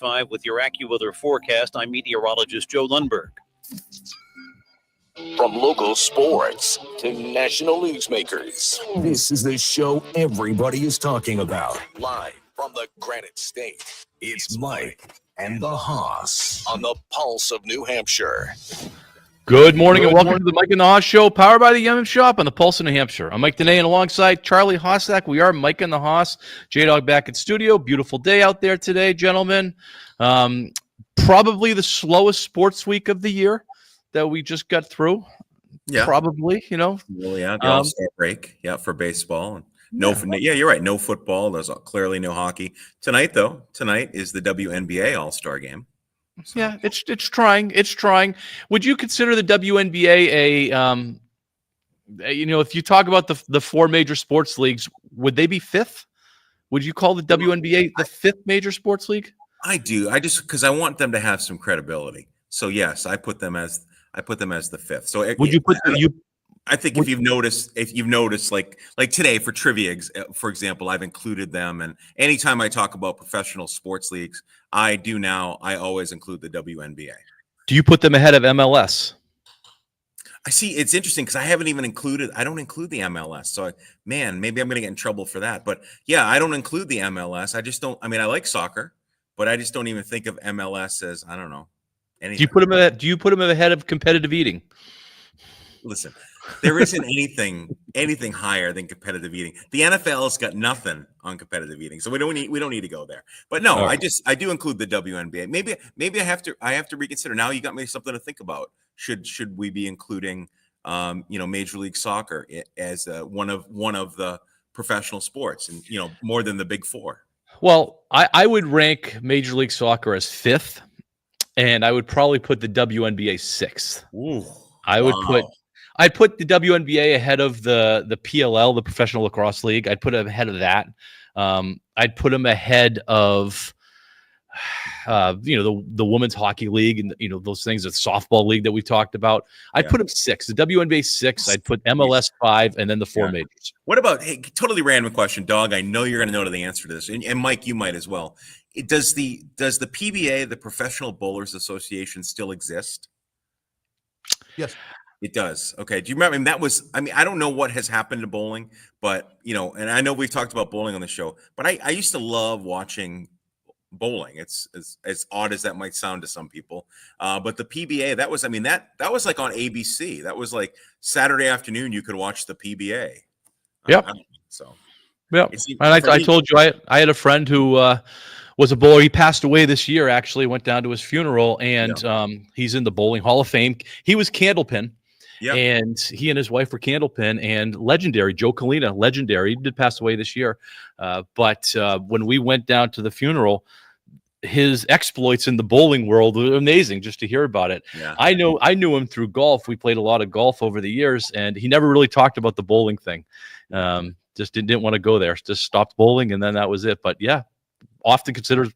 95 with your AccuWeather forecast. I'm meteorologist Joe Lundberg. From local sports to national newsmakers, this is the show everybody is talking about. Live from the Granite State, it's Mike and the Hoss on the Pulse of New Hampshire. Good morning and welcome to the Mike and the Hoss Show, powered by the Yum Shop on the Pulse of New Hampshire. I'm Mike Dene, and alongside Charlie Hossack, we are Mike and the Hoss. J-Dog back at studio. Beautiful day out there today, gentlemen. Probably the slowest sports week of the year that we just got through. Yeah, probably. Well, yeah, the All-Star break. Yeah, for baseball. You're right. No football. There's clearly no hockey tonight, though. Tonight is the WNBA All-Star game. So. Yeah, it's trying. It's trying. Would you consider the WNBA if you talk about the four major sports leagues, would they be fifth? Would you call the WNBA the fifth major sports league? I do. Because I want them to have some credibility. So yes, I put them as the fifth. So would you put I think if you've noticed, like today for trivia, for example, I've included them. And anytime I talk about professional sports leagues, I always include the WNBA. Do you put them ahead of MLS? I see. It's interesting because I don't include the MLS. So maybe I'm going to get in trouble for that. But yeah, I don't include the MLS. I just don't. I mean, I like soccer, but I just don't even think of MLS as, I don't know, anything. Do you put them ahead of competitive eating? Listen, there isn't anything higher than competitive eating. The NFL's got nothing on competitive eating, so we don't need to go there. But no, right. I do include the WNBA. Maybe I have to reconsider. Now you got me something to think about. Should we be including Major League Soccer as one of the professional sports, and more than the Big Four? Well, I would rank Major League Soccer as fifth, and I would probably put the WNBA sixth. Ooh, I'd put the WNBA ahead of the PLL, the Professional Lacrosse League. I'd put them ahead of that. I'd put them ahead of, the Women's Hockey League and, those things, the softball league that we talked about. I'd put them six. The WNBA six. I'd put MLS five, and then the four majors. What about, totally random question, Dog? I know you're going to know the answer to this, and Mike, you might as well. Does the PBA, the Professional Bowlers Association, still exist? Yes. It does. Okay. Do you remember? I don't know what has happened to bowling, but, and I know we've talked about bowling on the show, but I used to love watching bowling. It's as odd as that might sound to some people. But the PBA, that was like on ABC. That was like Saturday afternoon. You could watch the PBA. Yep. And I told you, I had a friend who, was a bowler. He passed away this year, actually. Went down to his funeral, and he's in the Bowling Hall of Fame. He was Candlepin. Yep. And he and his wife were Candlepin, and legendary Joe Kalina, legendary. He did pass away this year. But when we went down to the funeral, his exploits in the bowling world were amazing just to hear about it. Yeah. I knew him through golf. We played a lot of golf over the years, and he never really talked about the bowling thing. Just didn't want to go there. Just stopped bowling, and then that was it. But yeah, often considered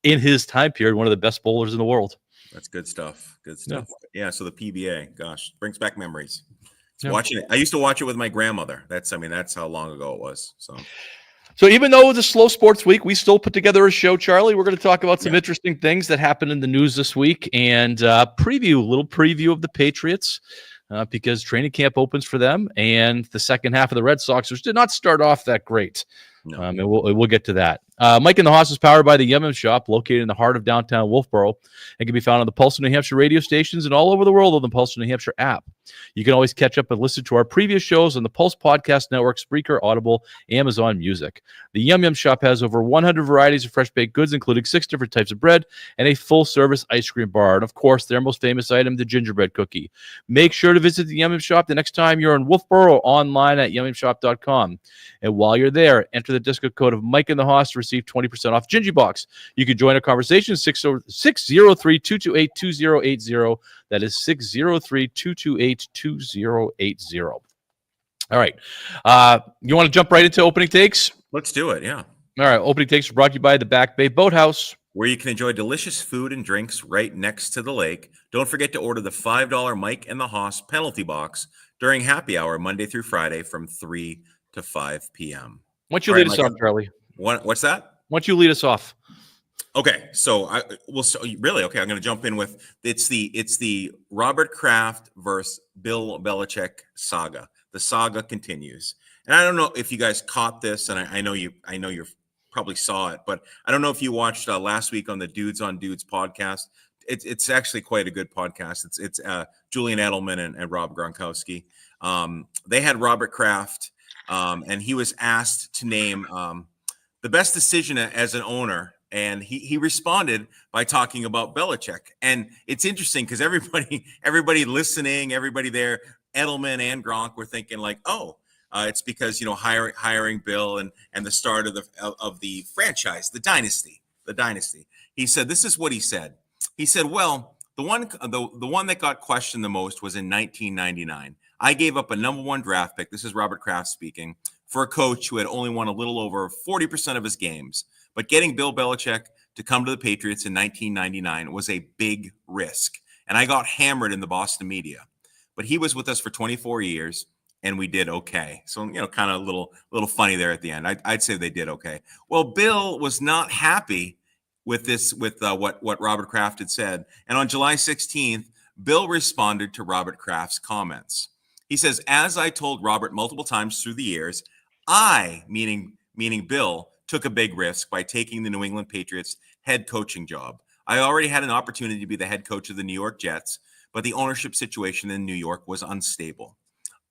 in his time period, one of the best bowlers in the world. That's good stuff. Good stuff. Yeah. So the PBA, gosh, brings back memories. Watching it. I used to watch it with my grandmother. That's how long ago it was. So even though it was a slow sports week, we still put together a show, Charlie. We're going to talk about some interesting things that happened in the news this week, and a little preview of the Patriots, because training camp opens for them, and the second half of the Red Sox, which did not start off that great. No. And we'll get to that. Mike and the Hoss is powered by the Yum Shop, located in the heart of downtown Wolfboro, and can be found on the Pulse of New Hampshire radio stations and all over the world on the Pulse of New Hampshire app. You can always catch up and listen to our previous shows on the Pulse Podcast Network, Spreaker, Audible, Amazon Music. The Yum Shop has over 100 varieties of fresh baked goods, including 6 different types of bread and a full-service ice cream bar. And, of course, their most famous item, the gingerbread cookie. Make sure to visit the Yum Shop the next time you're in Wolfboro, online at yummyshop.com. And while you're there, enter the discount code of Mike and the Hoss to receive 20% off Gingy Box. You can join our conversation 603-228-2080. That is 603-228-2080. All right. You want to jump right into opening takes? Let's do it. Yeah. All right. Opening takes are brought to you by the Back Bay Boathouse, where you can enjoy delicious food and drinks right next to the lake. Don't forget to order the $5 Mike and the Hoss penalty box during happy hour Monday through Friday from 3 to 5 p.m. Why don't you lead us off, Charlie? What's that? Why don't you lead us off? Okay, so really okay. I'm going to jump in with it's the Robert Kraft versus Bill Belichick saga. The saga continues, and I don't know if you guys caught this, and I know you probably saw it, but I don't know if you watched last week on the Dudes on Dudes podcast. It's actually quite a good podcast. It's Julian Edelman and Rob Gronkowski. They had Robert Kraft, and he was asked to name the best decision as an owner. And he responded by talking about Belichick. And it's interesting because everybody listening, everybody there, Edelman and Gronk were thinking like, it's because, hiring Bill and the start of the franchise, the dynasty. He said, this is what he said. He said, well, the one that got questioned the most was in 1999. I gave up a number 1 draft pick. This is Robert Kraft speaking, for a coach who had only won a little over 40% of his games. But getting Bill Belichick to come to the Patriots in 1999 was a big risk. And I got hammered in the Boston media. But he was with us for 24 years, and we did okay. So, kind of a little funny there at the end. I'd say they did okay. Well, Bill was not happy with this, with what Robert Kraft had said. And on July 16th, Bill responded to Robert Kraft's comments. He says, as I told Robert multiple times through the years, I, meaning Bill, took a big risk by taking the New England Patriots head coaching job. I already had an opportunity to be the head coach of the New York Jets, but the ownership situation in New York was unstable.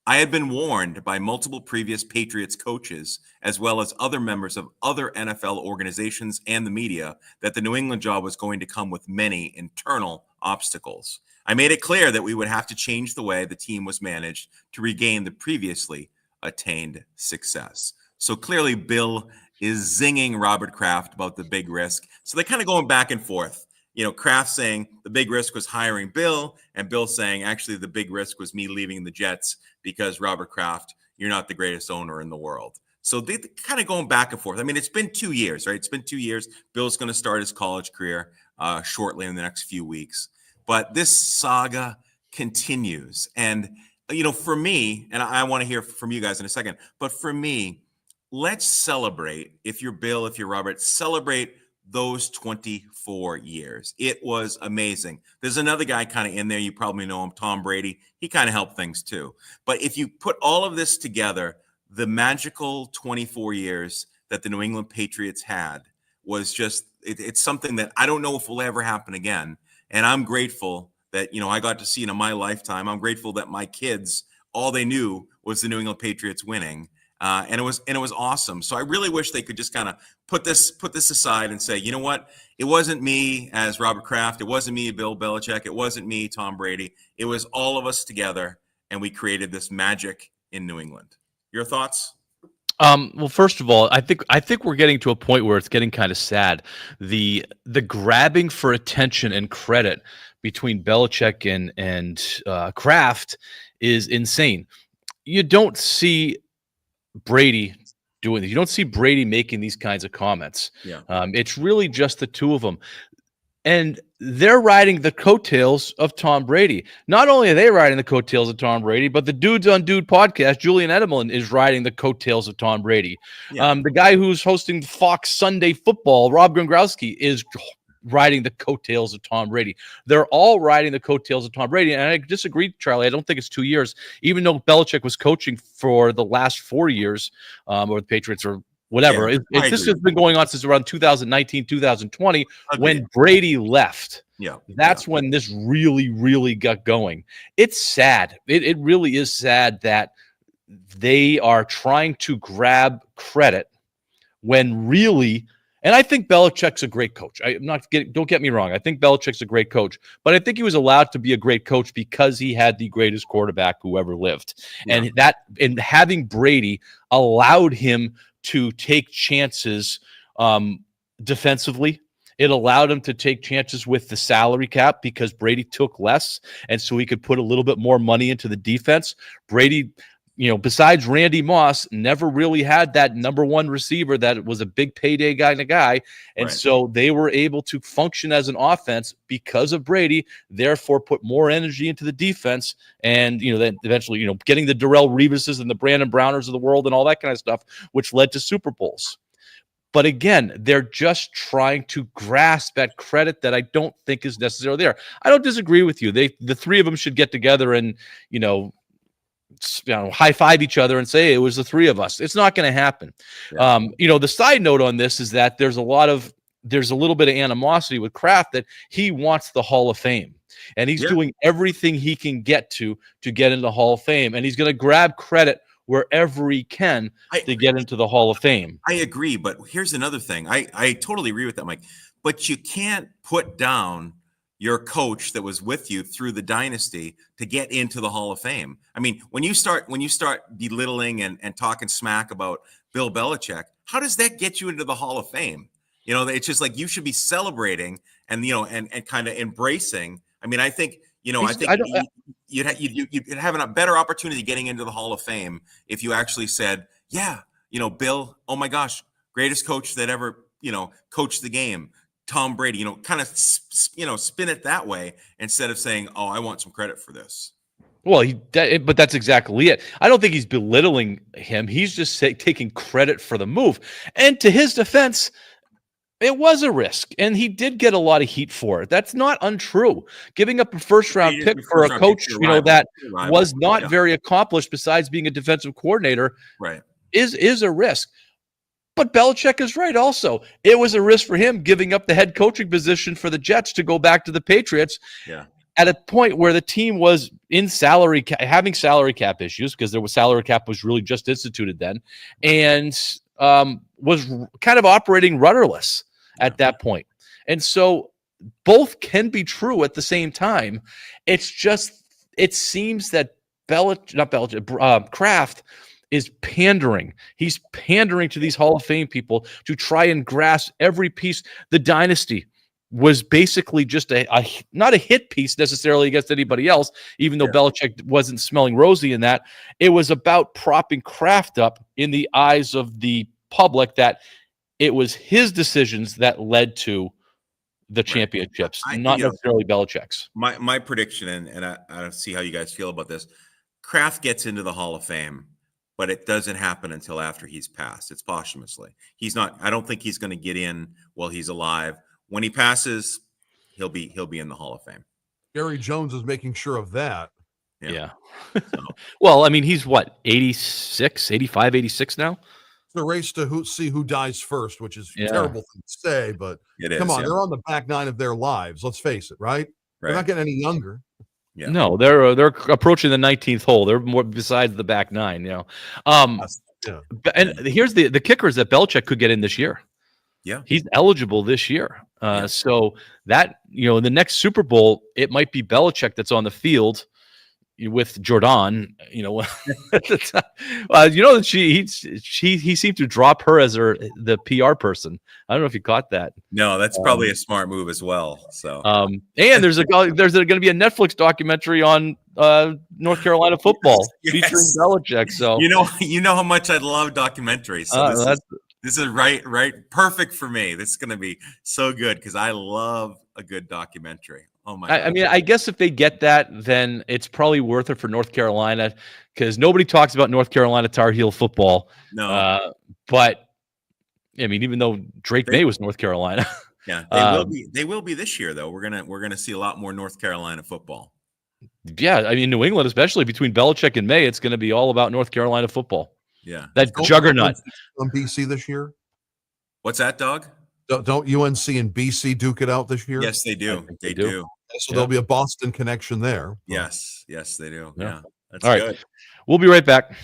I had been warned by multiple previous Patriots coaches, as well as other members of other NFL organizations and the media, that the New England job was going to come with many internal obstacles. I made it clear that we would have to change the way the team was managed to regain the previously attained success. So clearly, Bill is zinging Robert Kraft about the big risk. So they're kind of going back and forth. Kraft saying the big risk was hiring Bill, and Bill saying actually the big risk was me leaving the Jets because Robert Kraft, you're not the greatest owner in the world. So they're kind of going back and forth. I mean, it's been 2 years, right? It's been 2 years. Bill's going to start his college career shortly in the next few weeks. But this saga continues. And, for me, and I want to hear from you guys in a second, but for me, let's celebrate, if you're Bill, if you're Robert, celebrate those 24 years. It was amazing. There's another guy kind of in there. You probably know him, Tom Brady. He kind of helped things too. But if you put all of this together, the magical 24 years that the New England Patriots had was just, it's something that I don't know if will ever happen again. And I'm grateful that, I got to see it in my lifetime. I'm grateful that my kids, all they knew was the New England Patriots winning. And it was awesome. So I really wish they could just kind of put this aside and say, you know what? It wasn't me as Robert Kraft. It wasn't me, Bill Belichick. It wasn't me, Tom Brady. It was all of us together, and we created this magic in New England. Your thoughts? Well, first of all, I think we're getting to a point where it's getting kind of sad. The grabbing for attention and credit between Belichick and Kraft is insane. You don't see Brady doing this. You don't see Brady making these kinds of comments. Yeah. It's really just the two of them. And they're riding the coattails of Tom Brady. Not only are they riding the coattails of Tom Brady, but the Dudes on Dude podcast, Julian Edelman, is riding the coattails of Tom Brady. Yeah. The guy who's hosting Fox Sunday Football, Rob Gronkowski, is riding the coattails of Tom Brady. They're all riding the coattails of Tom Brady. And I disagree, Charlie. I don't think it's 2 years, even though Belichick was coaching for the last 4 years, or the Patriots or whatever. Yeah, This has been going on since around 2019, 2020, when Brady left. Yeah. That's when this really, really got going. It's sad. It really is sad that they are trying to grab credit when really, and I think Belichick's a great coach. Don't get me wrong. I think Belichick's a great coach, but I think he was allowed to be a great coach because he had the greatest quarterback who ever lived. Yeah. And having Brady allowed him to take chances defensively. It allowed him to take chances with the salary cap because Brady took less, and so he could put a little bit more money into the defense. Brady, besides Randy Moss, never really had that number one receiver that was a big payday kind of guy. And so they were able to function as an offense because of Brady, therefore put more energy into the defense. And, then eventually, getting the Darrelle Revises and the Brandon Browners of the world and all that kind of stuff, which led to Super Bowls. But again, they're just trying to grasp at credit that I don't think is necessarily there. I don't disagree with you. The three of them should get together and, high five each other and say it was the three of us. It's not going to happen. Yeah. The side note on this is that there's a little bit of animosity with Kraft that he wants the Hall of Fame, and he's doing everything he can get to get into the Hall of Fame, and he's going to grab credit wherever he can to get into the Hall of Fame. I agree, but here's another thing. I totally agree with that, Mike. But you can't put down your coach that was with you through the dynasty to get into the Hall of Fame. I mean, when you start belittling and talking smack about Bill Belichick, how does that get you into the Hall of Fame? It's just like you should be celebrating and and kind of embracing. I mean, I think you'd have a better opportunity getting into the Hall of Fame if you actually said, yeah, Bill, oh my gosh, greatest coach that ever, coached the game. Tom Brady, kind of, spin it that way instead of saying, oh, I want some credit for this. Well, but that's exactly it. I don't think he's belittling him. He's just taking credit for the move. And to his defense, it was a risk, and he did get a lot of heat for it. That's not untrue. Giving up a first-round pick for a coach, that was not very accomplished besides being a defensive coordinator, right, is a risk. But Belichick is right also. It was a risk for him giving up the head coaching position for the Jets to go back to the Patriots at a point where the team was in having salary cap issues, because salary cap was really just instituted then, and was kind of operating rudderless at that point. And so both can be true at the same time. It's just, it seems that Kraft is pandering. He's pandering to these Hall of Fame people to try and grasp every piece. The dynasty was basically just not a hit piece necessarily against anybody else, even though Belichick wasn't smelling rosy in that. It was about propping Kraft up in the eyes of the public, that it was his decisions that led to the championships, not necessarily Belichick's. My prediction, and I don't see how you guys feel about this, Kraft gets into the Hall of Fame, but it doesn't happen until after he's passed. It's posthumously. I don't think he's going to get in while he's alive. When he passes, he'll be in the Hall of Fame. Jerry Jones is making sure of that. Yeah. Well, I mean, he's what, 86, 85, 86 now? It's a race to see who dies first, which is a terrible thing to say, but come on, they're on the back nine of their lives. Let's face it, right? They're not getting any younger. Yeah. No, they're approaching the 19th hole. They're more besides the back nine, And here's the kicker is that Belichick could get in this year. Yeah, he's eligible this year. So that in the next Super Bowl, it might be Belichick that's on the field with Jordan. He seemed to drop her as the PR person. I don't know if you caught that. No, that's probably a smart move as well. So, and there's going to be a Netflix documentary on North Carolina football featuring Belichick. So you know how much I love documentaries. So this is right, perfect for me. This is going to be so good because I love a good documentary. Oh my! I mean, I guess if they get that, then it's probably worth it for North Carolina, because nobody talks about North Carolina Tar Heel football. No, but I mean, even though Drake May was North Carolina, they will be this year though. We're gonna see a lot more North Carolina football. Yeah, I mean, New England, especially between Belichick and May, it's going to be all about North Carolina football. Yeah, that juggernaut on BC this year. What's that, dog? Don't UNC and BC duke it out this year? Yes, they do. They do. So there'll be a Boston connection there. Yes, they do. Yeah, that's all good. Right. We'll be right back.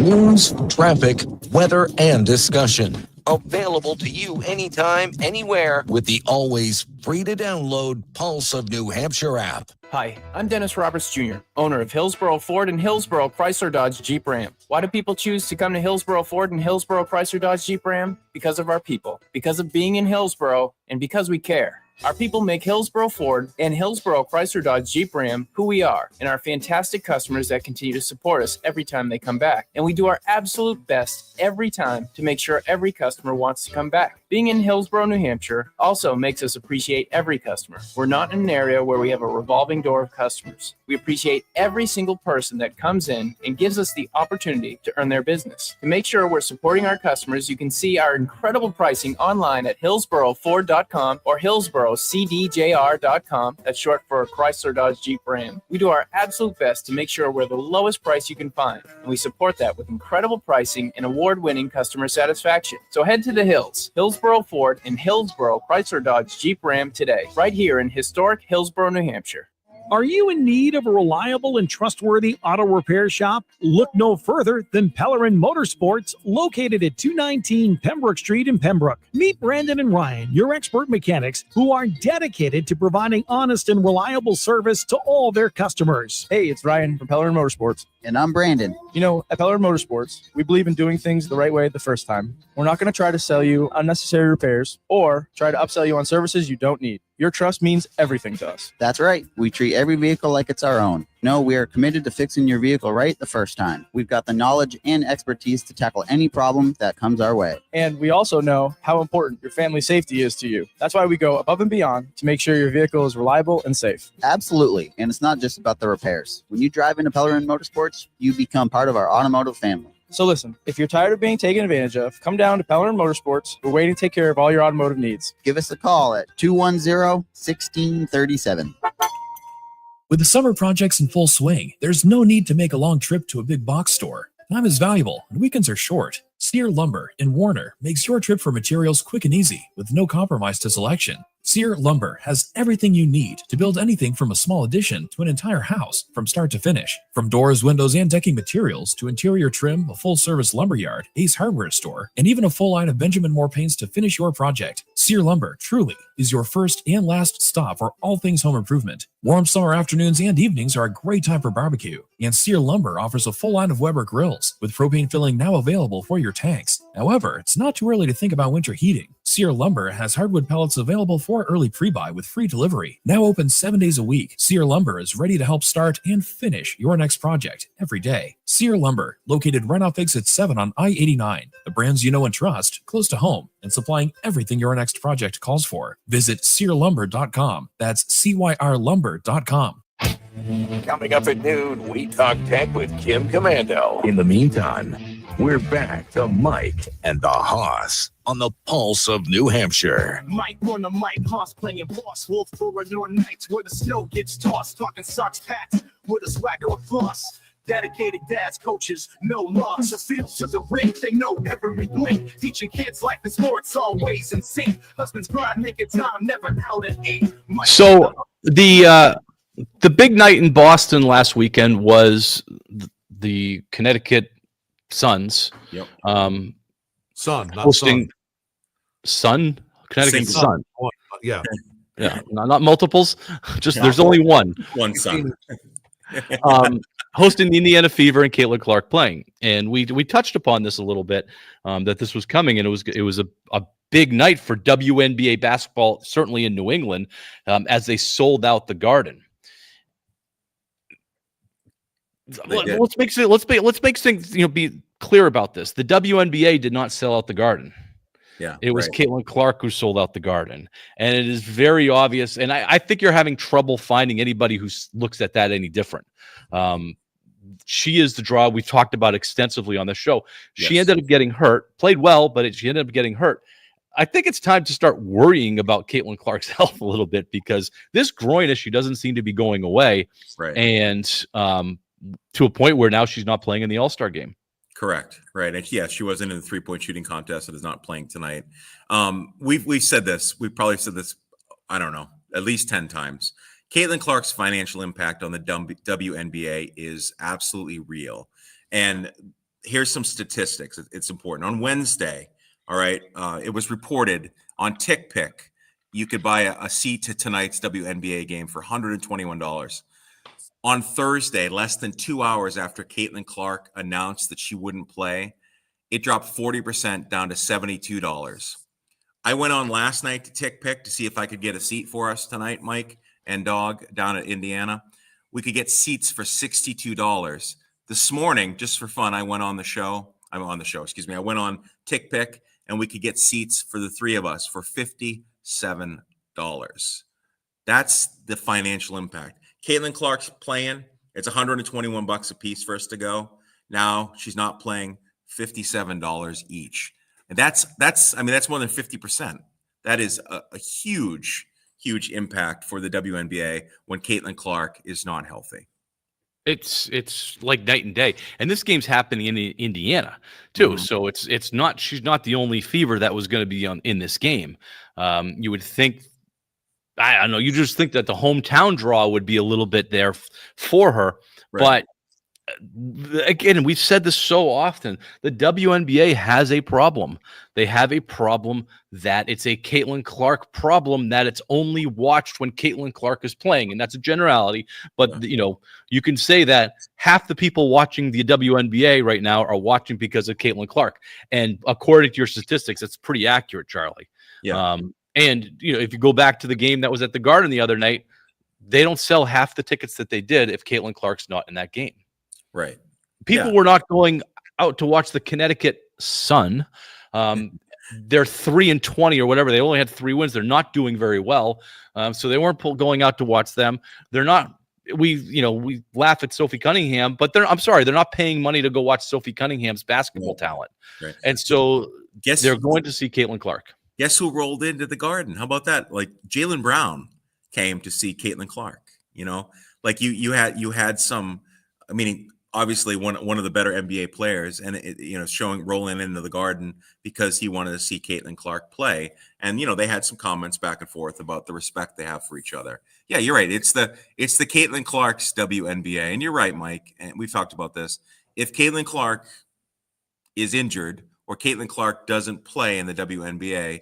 News, traffic, weather, and discussion. Available to you anytime, anywhere with the always free to download Pulse of New Hampshire app. Hi, I'm Dennis Roberts Jr., owner of Hillsborough Ford and Hillsborough Chrysler Dodge Jeep Ram. Why do people choose to come to Hillsborough Ford and Hillsborough Chrysler Dodge Jeep Ram? Because of our people, because of being in Hillsborough, and because we care. Our people make Hillsborough Ford and Hillsborough Chrysler Dodge Jeep Ram who we are, and our fantastic customers that continue to support us every time they come back. And we do our absolute best every time to make sure every customer wants to come back. Being in Hillsborough, New Hampshire also makes us appreciate every customer. We're not in an area where we have a revolving door of customers. We appreciate every single person that comes in and gives us the opportunity to earn their business. To make sure we're supporting our customers, you can see our incredible pricing online at hillsboroughford.com or hillsboroughcdjr.com. That's short for Chrysler Dodge Jeep Ram. We do our absolute best to make sure we're the lowest price you can find, and we support that with incredible pricing and award-winning customer satisfaction. So head to the hills, Hillsborough Ford and Hillsborough Chrysler Dodge Jeep Ram today, right here in historic Hillsborough, New Hampshire. Are you in need of a reliable and trustworthy auto repair shop? Look no further than Pellerin Motorsports, located at 219 Pembroke Street in Pembroke. Meet Brandon and Ryan, your expert mechanics who are dedicated to providing honest and reliable service to all their customers. Hey, it's Ryan from Pellerin Motorsports. And I'm Brandon. You know, at Pellerin Motorsports, we believe in doing things the right way the first time. We're not going to try to sell you unnecessary repairs or try to upsell you on services you don't need. Your trust means everything to us. That's right. We treat every vehicle like it's our own. No, we are committed to fixing your vehicle right the first time. We've got the knowledge and expertise to tackle any problem that comes our way. And we also know how important your family safety is to you. That's why we go above and beyond to make sure your vehicle is reliable and safe. Absolutely. And it's not just about the repairs. When you drive into Pellerin Motorsports, you become part of our automotive family. So listen, if you're tired of being taken advantage of, come down to Pellerin Motorsports. We're waiting to take care of all your automotive needs. Give us a call at 210-1637. With the summer projects in full swing, there's no need to make a long trip to a big box store. Time is valuable and weekends are short. Sear Lumber in Warner makes your trip for materials quick and easy with no compromise to selection. Sear Lumber has everything you need to build anything from a small addition to an entire house from start to finish. From doors, windows, and decking materials to interior trim, a full-service lumberyard, Ace Hardware store, and even a full line of Benjamin Moore paints to finish your project. Sear Lumber truly is your first and last stop for all things home improvement. Warm summer afternoons and evenings are a great time for barbecue, and Sear Lumber offers a full line of Weber grills with propane filling now available for your tanks. However, it's not too early to think about winter heating. Sear Lumber has hardwood pellets available for early pre-buy with free delivery. Now open 7 days a week, Sear Lumber is ready to help start and finish your next project every day. Sear Lumber, located right off Exit 7 on I-89. The brands you know and trust, close to home, and supplying everything your next project calls for. Visit SearLumber.com. That's CYRLumber.com. Coming up at noon, we talk tech with Kim Commando. In the meantime, we're back to Mike and the Hoss on the Pulse of New Hampshire. Mike on the mic, Hoss playing boss, wolf for your nights where the snow gets tossed, talking socks packed with a swagger of floss. Dedicated dads, coaches, no loss. A feel to the ring, they know every blink. Teaching kids life is more, it's always in sync. Husbands grind, making time, never out at 8. So the big night in Boston last weekend was the Connecticut Suns. Yep. Sun, not hosting Sun. Connecticut Sun. Yeah. Yeah. Not multiples. Just there's only one. One Sun. Hosting the Indiana Fever and Caitlin Clark playing, and we touched upon this a little bit that this was coming, and it was a big night for WNBA basketball, certainly in New England, as they sold out the Garden. Let's make things be clear about this. The WNBA did not sell out the Garden. Yeah, it was Caitlin Clark who sold out the Garden, and it is very obvious. And I think you're having trouble finding anybody who looks at that any different. She is the draw we've talked about extensively on the show. Yes. She ended up getting hurt, played well, but she ended up getting hurt. I think it's time to start worrying about Caitlin Clark's health a little bit, because this groin issue doesn't seem to be going away. Right. And to a point where now she's not playing in the All-Star game. Correct. Right. And yeah, she wasn't in the 3-point shooting contest and is not playing tonight. We've said this. We've probably said this, I don't know, at least 10 times. Caitlin Clark's financial impact on the WNBA is absolutely real. And here's some statistics. It's important. On Wednesday, all right, it was reported on TickPick, you could buy a seat to tonight's WNBA game for $121. On Thursday, less than 2 hours after Caitlin Clark announced that she wouldn't play, it dropped 40% down to $72. I went on last night to TickPick to see if I could get a seat for us tonight, Mike and Dog, down at Indiana. We could get seats for $62. This morning, just for fun, I went on the show. I went on TickPick, and we could get seats for the three of us for $57. That's the financial impact. Caitlin Clark's playing. It's $121 a piece for us to go. Now she's not playing, $57 each. And that's more than 50%. That is a huge impact for the WNBA when Caitlin Clark is not healthy. It's like night and day. And this game's happening in Indiana too. So she's not the only fever that was going to be in this game. You would think, I don't know, you just think that the hometown draw would be a little bit there for her. Right. But again, we've said this so often, the WNBA has a problem. They have a problem that it's a Caitlin Clark problem, that it's only watched when Caitlin Clark is playing. And that's a generality. But, you can say that half the people watching the WNBA right now are watching because of Caitlin Clark. And according to your statistics, that's pretty accurate, Charlie. Yeah. And, if you go back to the game that was at the Garden the other night, they don't sell half the tickets that they did if Caitlin Clark's not in that game. Right. People were not going out to watch the Connecticut Sun. They're 3-20 or whatever. They only had 3 wins. They're not doing very well. So they weren't going out to watch them. They're not. We laugh at Sophie Cunningham, but they're not paying money to go watch Sophie Cunningham's basketball talent. Right. And so they're going to see Caitlin Clark. Guess who rolled into the Garden? How about that? Like Jaylen Brown came to see Caitlin Clark. Like you had some. I mean, obviously one of the better NBA players, and rolling into the Garden because he wanted to see Caitlin Clark play. And they had some comments back and forth about the respect they have for each other. Yeah, you're right. It's the Caitlin Clark's WNBA, and you're right, Mike. And we've talked about this. If Caitlin Clark is injured or Caitlin Clark doesn't play in the WNBA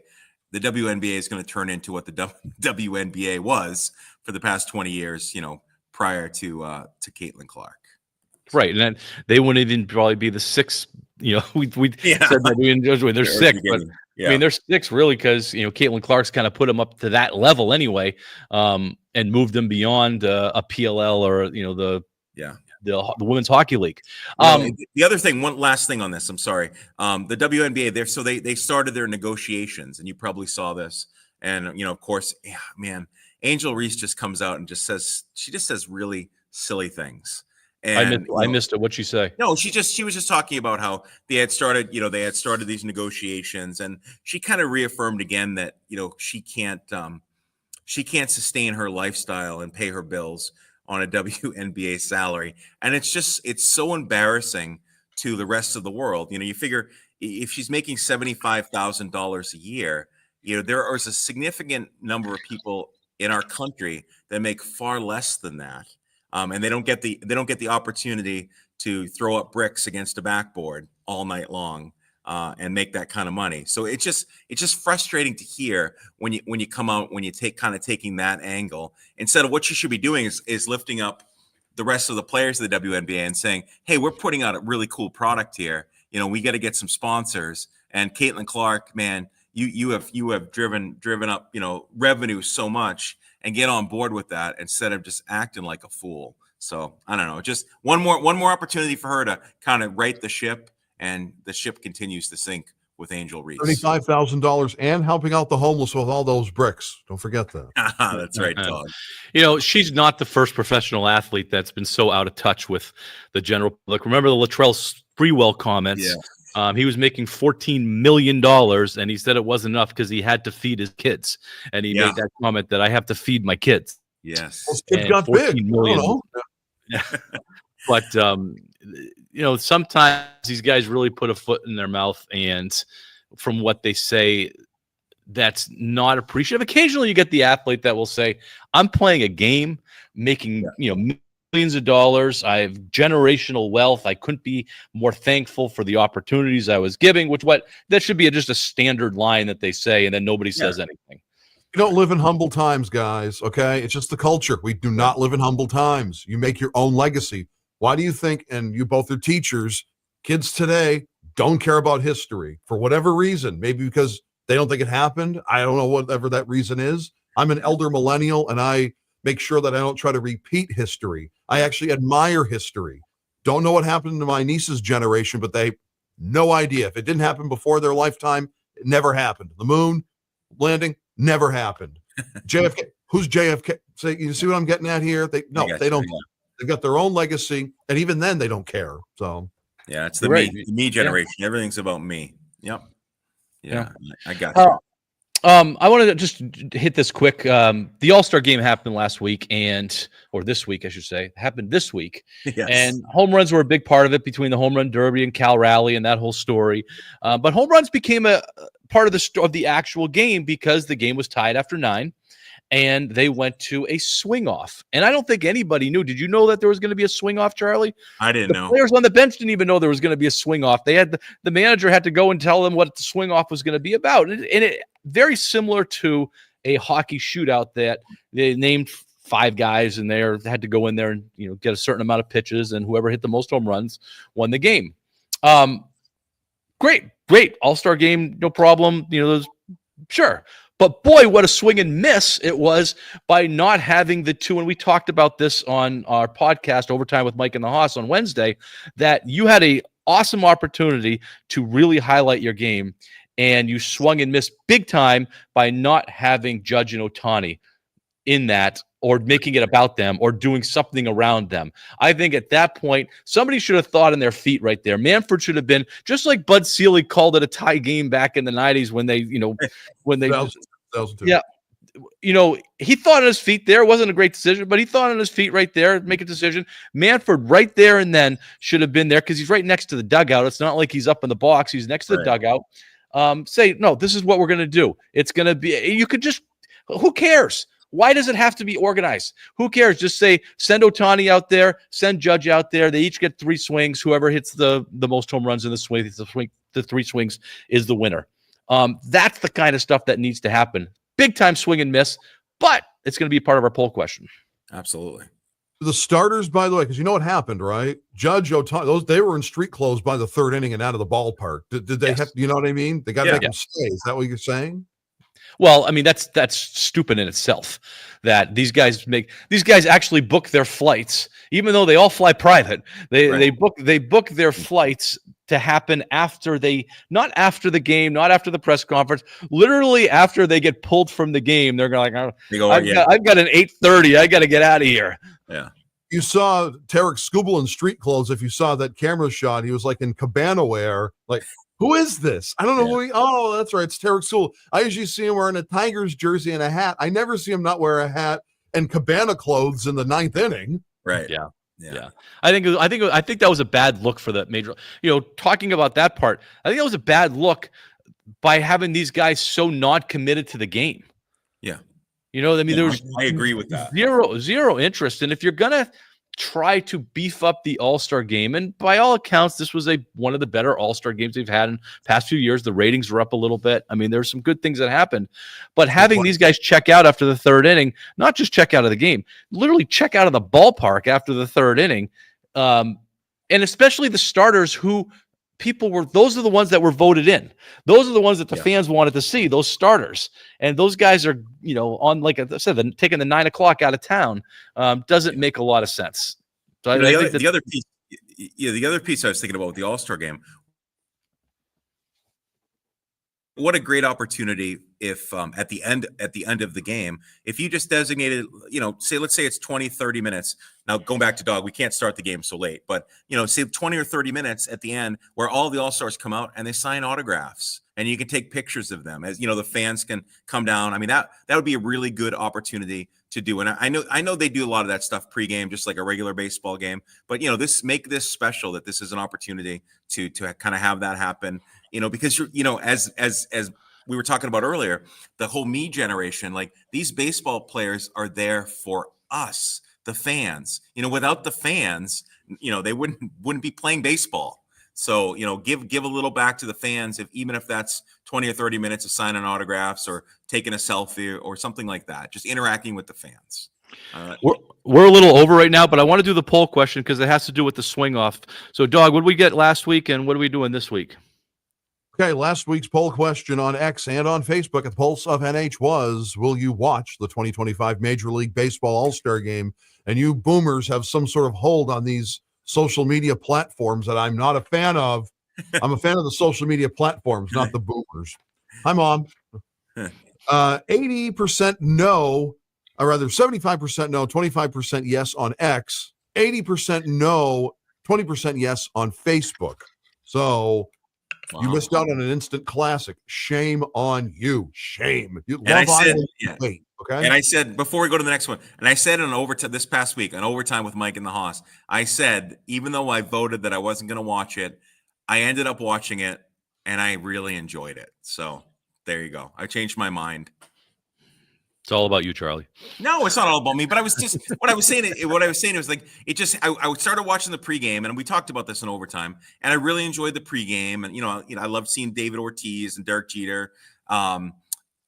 is going to turn into what the WNBA was for the past 20 years. Prior to Caitlin Clark. Right, and then they wouldn't even probably be the 6. We said that we enjoy. They're 6, but I mean they're 6 really because Caitlin Clark's kind of put them up to that level anyway, and moved them beyond a PLL or the Women's Hockey League. The other thing, one last thing on this. I'm sorry. The WNBA. They started their negotiations, and you probably saw this. And of course, Angel Reese just comes out and she just says really silly things. And I missed it. What'd she say? No, she was just talking about how they had started these negotiations, and she kind of reaffirmed again that she can't sustain her lifestyle and pay her bills on a WNBA salary. And it's so embarrassing to the rest of the world. You figure if she's making $75,000 a year, there is a significant number of people in our country that make far less than that. And they don't get the opportunity to throw up bricks against a backboard all night long and make that kind of money. So it's just frustrating to hear when you come out, when you taking that angle, instead of what you should be doing is lifting up the rest of the players of the WNBA and saying, hey, we're putting out a really cool product here. We got to get some sponsors. And Caitlin Clark, man, you have driven up revenue so much, and get on board with that instead of just acting like a fool. So I don't know, just one more opportunity for her to kind of right the ship, and the ship continues to sink with Angel Reese. $35,000 and helping out the homeless with all those bricks. Don't forget that. That's right, Todd. She's not the first professional athlete that's been so out of touch with the general public. Remember the Latrell Sprewell comments? Yeah. He was making $14 million, and he said it wasn't enough because he had to feed his kids. And he made that comment that I have to feed my kids. Yes. Those kids got big. Million. But, sometimes these guys really put a foot in their mouth, and from what they say, that's not appreciative. Occasionally you get the athlete that will say, I'm playing a game, making, millions of dollars. I have generational wealth. I couldn't be more thankful for the opportunities I was giving, that should be just a standard line that they say, and then nobody says anything. You don't live in humble times, guys, okay? It's just the culture. We do not live in humble times. You make your own legacy. Why do you think, and you both are teachers, kids today don't care about history for whatever reason? Maybe because They don't think it happened. I don't know whatever that reason is. I'm an elder millennial, and I make sure that I don't try to repeat history. I actually admire history. Don't know what happened to my niece's generation, but they no idea. If it didn't happen before their lifetime, it never happened. The moon landing never happened. JFK, who's JFK? So you see what I'm getting at here? They don't. Yeah. They've got their own legacy, and even then, they don't care. So yeah, it's the me generation. Yeah. Everything's about me. Yep. Yeah. I got you. I wanted to just hit this quick. The All-Star game happened last week, or this week, I should say, happened this week. Yes. And home runs were a big part of it between the home run derby and Cal Rally and that whole story. But home runs became a part of the actual game because the game was tied after 9. And they went to a swing off. And I don't think anybody knew. Did you know that there was going to be a swing off, Charlie? I didn't know. Players on the bench didn't even know there was going to be a swing off. They had the manager had to go and tell them what the swing off was going to be about. And it very similar to a hockey shootout that they named 5 guys and they had to go in there and get a certain amount of pitches, and whoever hit the most home runs won the game. Great All-Star game, no problem. Sure. But boy, what a swing and miss it was by not having the 2. And we talked about this on our podcast, Overtime with Mike and the Hoss, on Wednesday, that you had an awesome opportunity to really highlight your game, and you swung and missed big time by not having Judge and Ohtani in that, or making it about them, or doing something around them. I think at that point, somebody should have thought on their feet right there. Manfred should have been, just like Bud Selig called it a tie game back in the 90s when they, yeah, he thought on his feet there. It wasn't a great decision, but he thought on his feet right there, make a decision. Manfred right there and then should have been there because he's right next to the dugout. It's not like he's up in the box. He's next to the dugout. Say, no, this is what we're going to do. It's going to be, you could just, who cares? Why does it have to be organized? Who cares? Just say, send Ohtani out there, send Judge out there. They each get 3 swings. Whoever hits the most home runs in the 3 swings is the winner. That's the kind of stuff that needs to happen. Big time swing and miss, but it's going to be a part of our poll question. Absolutely. The starters, by the way, because you know what happened, right? Judge, Ohtani, they were in street clothes by the 3rd inning and out of the ballpark. Did they have, you know what I mean? They got to make them stay. Is that what you're saying? Well, I mean, that's stupid in itself that these guys actually book their flights, even though they all fly private. They book their flights to happen not after the game, not after the press conference, literally after they get pulled from the game. They're going like, I've got an 8:30. I got to get out of here. Yeah. You saw Tarek Skubal in street clothes. If you saw that camera shot, he was like in cabana wear, like, who is this? I don't know who oh, that's right. It's Tarek Skubal. I usually see him wearing a Tigers jersey and a hat. I never see him not wear a hat and cabana clothes in the 9th inning. Right. Yeah. I think that was a bad look for the major. Talking about that part, I think that was a bad look by having these guys so not committed to the game. Yeah. I agree with that. Zero interest. And if you're gonna try to beef up the All-Star game, and by all accounts, this was one of the better All-Star games they've had in the past few years. The ratings were up a little bit. I mean, there's some good things that happened, but having these guys check out after the 3rd inning, not just check out of the game, literally check out of the ballpark after the 3rd inning, and especially the starters who those are the ones that were voted in. Those are the ones that the fans wanted to see, those starters. And those guys are, on, like I said, taking the 9 o'clock out of town doesn't make a lot of sense. So the other piece I was thinking about with the All-Star game, what a great opportunity if at the end of the game, if you just designated, let's say it's 20, 30 minutes. Now going back to Dog, we can't start the game so late, but say 20 or 30 minutes at the end where all the All-Stars come out and they sign autographs and you can take pictures of them, as the fans can come down. I mean, that would be a really good opportunity to do. And I know they do a lot of that stuff pregame, just like a regular baseball game, but make this special, that this is an opportunity to kind of have that happen. Because as we were talking about earlier, the whole me generation, like these baseball players are there for us, the fans. Without the fans, they wouldn't be playing baseball. So, give a little back to the fans, even if that's 20 or 30 minutes of signing autographs or taking a selfie or something like that, just interacting with the fans. We're a little over right now, but I want to do the poll question because it has to do with the swing off. So, Dog, what did we get last week and what are we doing this week? Okay, last week's poll question on X and on Facebook at Pulse of NH was, will you watch the 2025 Major League Baseball All-Star Game? And you boomers have some sort of hold on these social media platforms that I'm not a fan of. I'm a fan of the social media platforms, not the boomers. Hi, Mom. 80% no, or rather 75% no, 25% yes on X, 80% no, 20% yes on Facebook. So you missed out on an instant classic. Shame on you. Shame. You And I love said, Iowa State, okay? And I said, before we go to the next one, and I said in overtime this past week, on overtime with Mike and the Haas, I said, even though I voted that I wasn't going to watch it, I ended up watching it, and I really enjoyed it. So there you go. I changed my mind. It's all about you, Charlie. No, it's not all about me. But I was just what I was saying. What I was saying was like it just. I started watching the pregame, and we talked about this in overtime, and I really enjoyed the pregame. And I loved seeing David Ortiz and Derek Jeter. And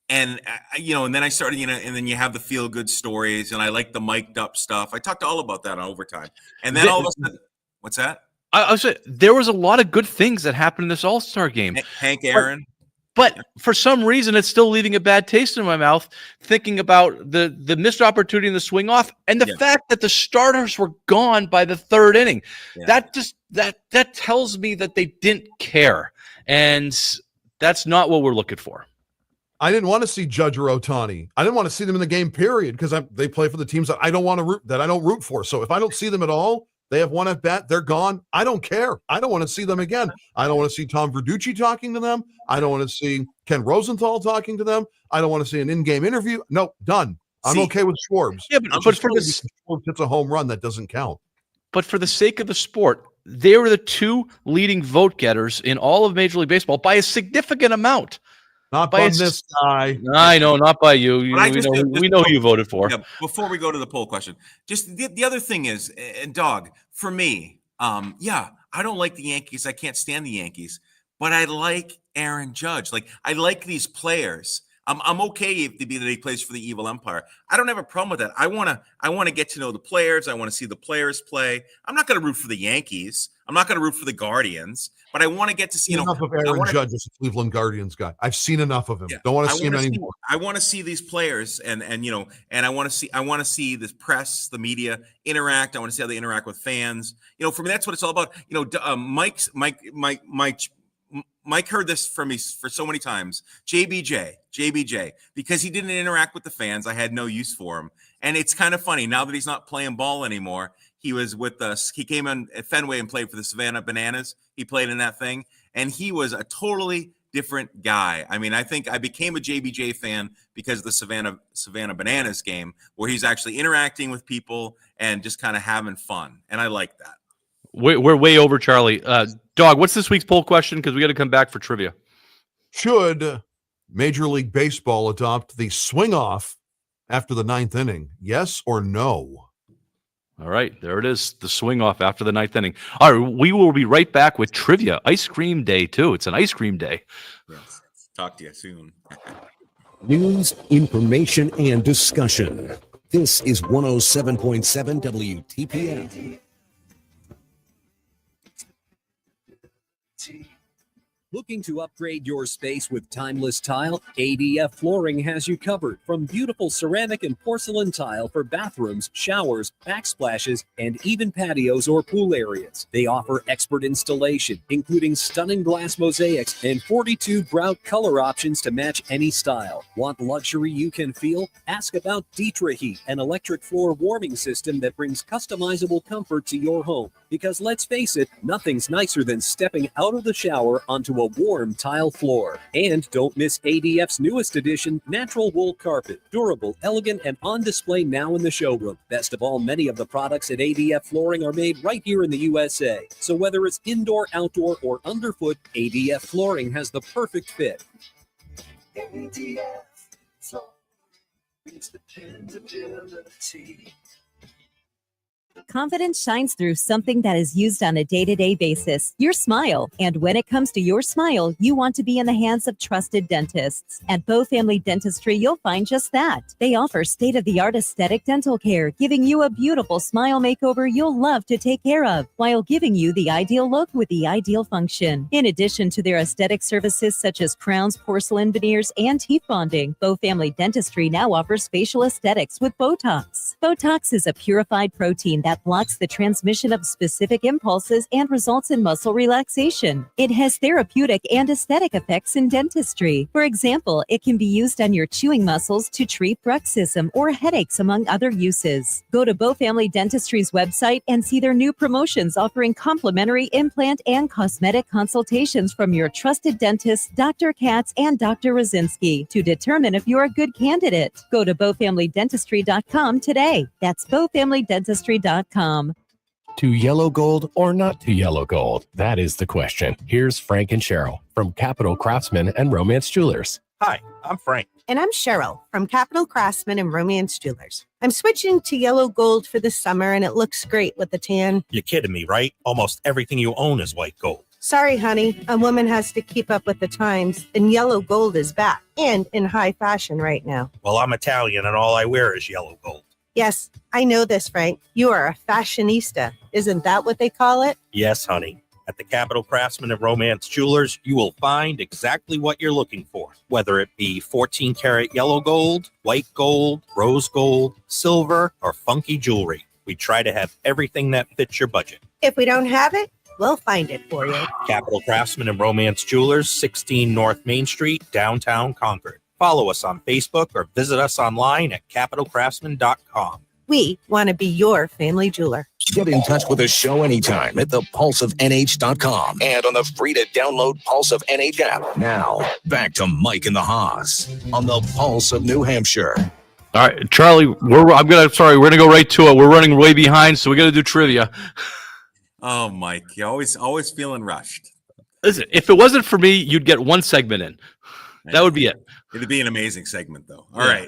then I started, and then you have the feel good stories, and I like the mic'd up stuff. I talked all about that on overtime, and then all of a sudden, what's that? I was saying there was a lot of good things that happened in this All-Star game. Hank Aaron. But for some reason, it's still leaving a bad taste in my mouth thinking about the missed opportunity in the swing off and the fact that the starters were gone by the third inning. Yeah. That tells me that they didn't care, and that's not what we're looking for. I didn't want to see Judge or Ohtani. I didn't want to see them in the game, period, because they play for the teams that I don't root for. So if I don't see them at all, they have one at bat, they're gone. I don't care. I don't want to see them again. I don't want to see Tom Verducci talking to them. I don't want to see Ken Rosenthal talking to them. I don't want to see an in-game interview. No, done. I'm okay with Schwartz. Yeah, but for this, Schwartz hits a home run, that doesn't count. But for the sake of the sport, they were the two leading vote getters in all of Major League Baseball by a significant amount. Not by this guy. I know, not by you. We know who you voted for. Yeah, before we go to the poll question, just the other thing is, and Dog, for me, I don't like the Yankees. I can't stand the Yankees, but I like Aaron Judge. Like, I like these players. I'm okay if he plays for the evil empire. I don't have a problem with that. I want to get to know the players. I want to see the players play. I'm not going to root for the Yankees. I'm not going to root for the Guardians, but I want to get to see enough of Aaron Judge as a Cleveland Guardians guy. I've seen enough of him. Yeah. Don't want to see him anymore. I want to see these players, and I want to see this press, the media interact. I want to see how they interact with fans. For me, that's what it's all about. Mike heard this from me for so many times. JBJ, because he didn't interact with the fans, I had no use for him. And it's kind of funny now that he's not playing ball anymore. He was with us. He came in at Fenway and played for the Savannah Bananas. He played in that thing, and he was a totally different guy. I mean, I think I became a JBJ fan because of the Savannah Bananas game, where he's actually interacting with people and just kind of having fun, and I like that. We're way over, Charlie. Dog, what's this week's poll question? Because we got to come back for trivia. Should Major League Baseball adopt the swing off after the ninth inning? Yes or no? All right, there it is. The swing off after the ninth inning. All right, we will be right back with trivia. Ice cream day, too. It's an ice cream day. Yes. Talk to you soon. News, information, and discussion. This is 107.7 WTPN. Looking to upgrade your space with timeless tile? ADF Flooring has you covered. From beautiful ceramic and porcelain tile for bathrooms, showers, backsplashes, and even patios or pool areas. They offer expert installation, including stunning glass mosaics and 42 grout color options to match any style. Want luxury you can feel? Ask about Ditra Heat, an electric floor warming system that brings customizable comfort to your home. Because let's face it, nothing's nicer than stepping out of the shower onto a warm tile floor. And don't miss ADF's newest edition, Natural Wool Carpet. Durable, elegant, and on display now in the showroom. Best of all, many of the products at ADF Flooring are made right here in the USA. So whether it's indoor, outdoor, or underfoot, ADF Flooring has the perfect fit. ADF Flooring, it's dependability. Confidence shines through something that is used on a day-to-day basis, your smile. And when it comes to your smile, you want to be in the hands of trusted dentists. At Bow Family Dentistry, you'll find just that. They offer state-of-the-art aesthetic dental care, giving you a beautiful smile makeover you'll love to take care of, while giving you the ideal look with the ideal function. In addition to their aesthetic services such as crowns, porcelain veneers, and teeth bonding, Bow Family Dentistry now offers facial aesthetics with Botox. Botox is a purified protein that blocks the transmission of specific impulses and results in muscle relaxation. It has therapeutic and aesthetic effects in dentistry. For example, it can be used on your chewing muscles to treat bruxism or headaches, among other uses. Go to Bow Family Dentistry's website and see their new promotions offering complimentary implant and cosmetic consultations from your trusted dentists, Dr. Katz and Dr. Rosinski, to determine if you're a good candidate. Go to bowfamilydentistry.com today. That's bowfamilydentistry.com. To yellow gold or not to yellow gold? That is the question. Here's Frank and Cheryl from Capital Craftsman and Romance Jewelers. Hi, I'm Frank. And I'm Cheryl from Capital Craftsman and Romance Jewelers. I'm switching to yellow gold for the summer, and it looks great with the tan. You're kidding me, right? Almost everything you own is white gold. Sorry, honey. A woman has to keep up with the times, and yellow gold is back and in high fashion right now. Well, I'm Italian, and all I wear is yellow gold. Yes, I know this, Frank. You are a fashionista. Isn't that what they call it? Yes, honey. At the Capital Craftsman and Romance Jewelers, you will find exactly what you're looking for, whether it be 14-karat yellow gold, white gold, rose gold, silver, or funky jewelry. We try to have everything that fits your budget. If we don't have it, we'll find it for you. Capital Craftsman and Romance Jewelers, 16 North Main Street, downtown Concord. Follow us on Facebook or visit us online at capitalcraftsman.com. We want to be your family jeweler. Get in touch with the show anytime at thepulseofnh.com and on the free-to-download Pulse of NH app. Now, back to Mike and the Haas on the Pulse of New Hampshire. All right, Charlie, we're gonna go right to it. We're running way behind, so we got to do trivia. Oh, Mike, you're always feeling rushed. Listen, if it wasn't for me, you'd get one segment in. That would be it. It'd be an amazing segment, though. All right.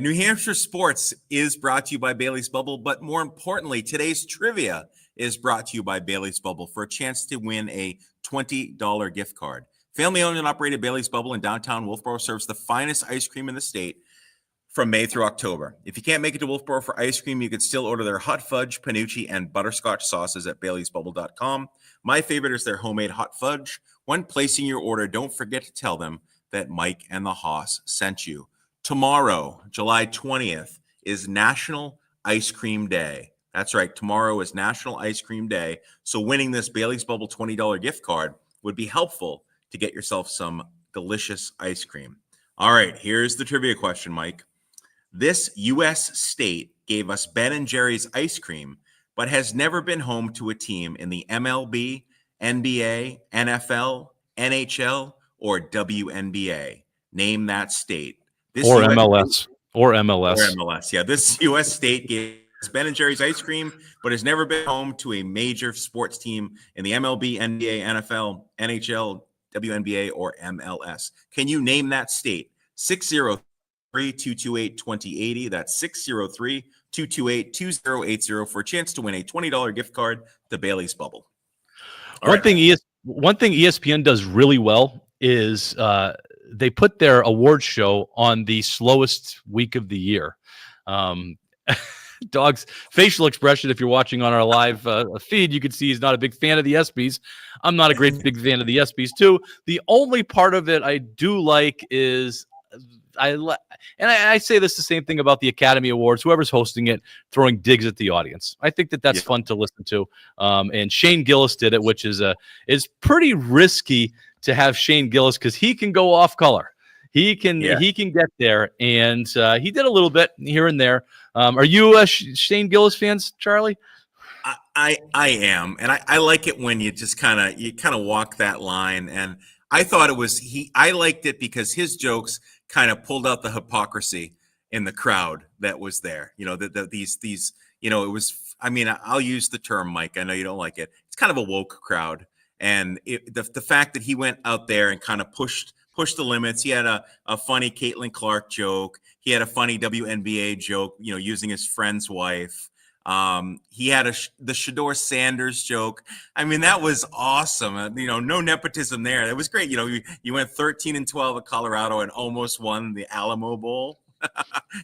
New Hampshire Sports is brought to you by Bailey's Bubble, but more importantly, today's trivia is brought to you by Bailey's Bubble for a chance to win a $20 gift card. Family-owned and operated Bailey's Bubble in downtown Wolfboro serves the finest ice cream in the state from May through October. If you can't make it to Wolfboro for ice cream, you can still order their hot fudge, panucci, and butterscotch sauces at baileysbubble.com. My favorite is their homemade hot fudge. When placing your order, don't forget to tell them that Mike and the Haas sent you. Tomorrow, July 20th, is National Ice Cream Day. That's right. Tomorrow is National Ice Cream Day. So winning this Bailey's Bubble $20 gift card would be helpful to get yourself some delicious ice cream. All right, here's the trivia question, Mike. This U.S. state gave us Ben & Jerry's ice cream, but has never been home to a team in the MLB, NBA, NFL, NHL, or WNBA. Name that state. Or MLS. Or MLS. Yeah, this U.S. state gave Ben & Jerry's ice cream, but has never been home to a major sports team in the MLB, NBA, NFL, NHL, WNBA, or MLS. Can you name that state? 603-228-2080. That's 603-228-2080 for a chance to win a $20 gift card to Bailey's Bubble. One thing ESPN does really well is they put their award show on the slowest week of the year. Dog's facial expression, if you're watching on our live feed, you can see he's not a big fan of the ESPYs. I'm not a big fan of the ESPYs too. The only part of it I do like is I say this the same thing about the Academy Awards, whoever's hosting it, throwing digs at the audience. I think that's fun to listen to. And Shane Gillis did it, which is pretty risky to have Shane Gillis because he can go off color. He can get there, and he did a little bit here and there. Are you a Shane Gillis fans, Charlie? I am, and I like it when you just kind of walk that line. And I thought I liked it because his jokes kind of pulled out the hypocrisy in the crowd that was there. You know, these it was. I mean, I'll use the term, Mike. I know you don't like it. It's kind of a woke crowd, and the fact that he went out there and kind of pushed the limits. He had a funny Caitlin Clark joke. He had a funny WNBA joke, using his friend's wife. He had the Shedeur Sanders joke. I mean, that was awesome. No nepotism there. It was great. You went 13-12 at Colorado and almost won the Alamo Bowl.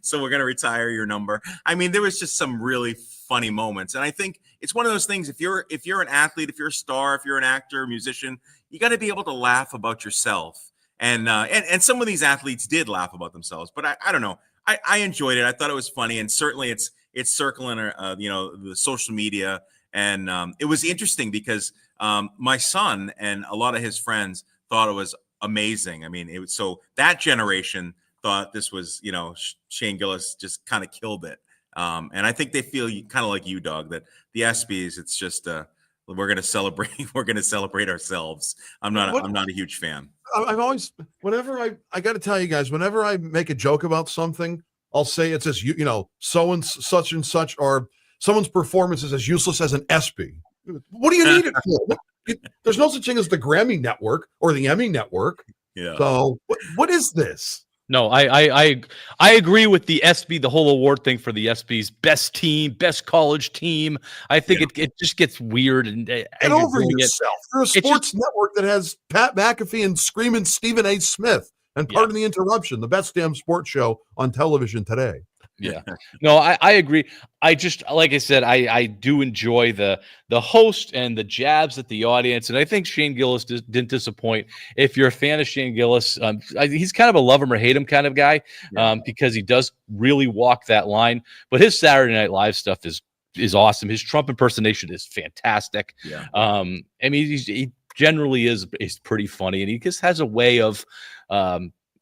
So we're going to retire your number. I mean, there was just some really funny moments. And I think it's one of those things. If you're an athlete, if you're a star, if you're an actor, musician, you got to be able to laugh about yourself. And some of these athletes did laugh about themselves, but I don't know. I enjoyed it. I thought it was funny. And certainly it's circling, the social media. And it was interesting because my son and a lot of his friends thought it was amazing. I mean, so that generation thought this was, Shane Gillis just kind of killed it. And I think they feel kind of like you, Doug, that the ESPYs, it's just we're going to celebrate ourselves. I'm not a huge fan. I've always, whenever I got to tell you guys, whenever I make a joke about something, I'll say it's as so and such, or someone's performance is as useless as an ESPY. What do you need it for? There's no such thing as the Grammy Network or the Emmy Network. Yeah. So what is this? No, I agree with the ESPY, the whole award thing for the ESPY's best team, best college team. I think it just gets weird and get over yourself. You're a sports network that has Pat McAfee and screaming Stephen A. Smith. And pardon the interruption, the best damn sports show on television today. Yeah. No, I agree. I just, like I said, I do enjoy the host and the jabs at the audience. And I think Shane Gillis didn't disappoint. If you're a fan of Shane Gillis, he's kind of a love him or hate him kind of guy, because he does really walk that line. But his Saturday Night Live stuff is awesome. His Trump impersonation is fantastic. Yeah. I mean, he generally is pretty funny, and he just has a way of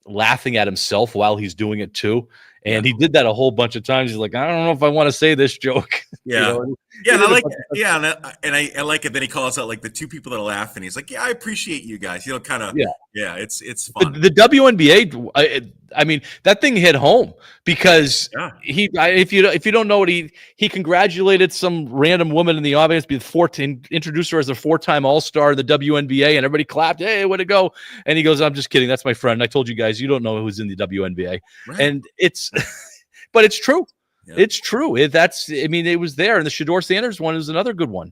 laughing at himself while he's doing it too. And he did that a whole bunch of times. He's like, I don't know if I want to say this joke. Yeah. And I like it. Yeah. And I like it. Then he calls out like the two people that laugh, and he's like, yeah, I appreciate you guys. Kind of, it's fun. The WNBA, I mean, that thing hit home because if you don't know what he congratulated some random woman in the audience, introduced her as a 4-time All-Star in the WNBA, and everybody clapped. Hey, way to go. And he goes, I'm just kidding. That's my friend. I told you guys, you don't know who's in the WNBA. Right. And but it's true. Yeah. It's true. It was there. And the Shedeur Sanders one is another good one.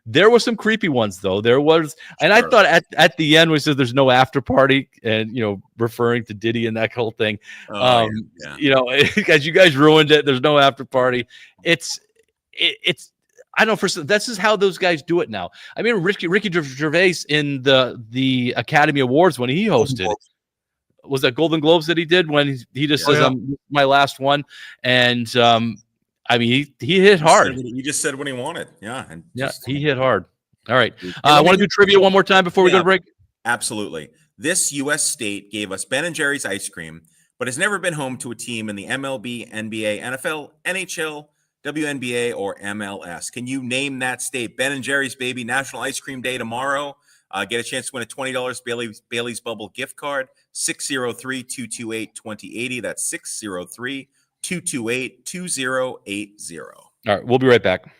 There were some creepy ones though. There was, and I thought at the end we said there's no after party, and referring to Diddy and that whole thing. As you guys ruined it. There's no after party. It's I don't know. This is how those guys do it now. I mean, Ricky Gervais in the Academy Awards when he hosted. Was that Golden Globes that he did when he just says, my last one. And I mean, he hit hard. He just said what he wanted. Yeah. And he hit hard. All right. I want to do trivia one more time before we go to break. Absolutely. This U.S. state gave us Ben & Jerry's ice cream, but has never been home to a team in the MLB, NBA, NFL, NHL, WNBA, or MLS. Can you name that state? Ben & Jerry's, baby. National Ice Cream Day tomorrow. Get a chance to win a $20 Bailey's Bubble gift card. 603-228-2080. That's 603-228-2080. All right, we'll be right back.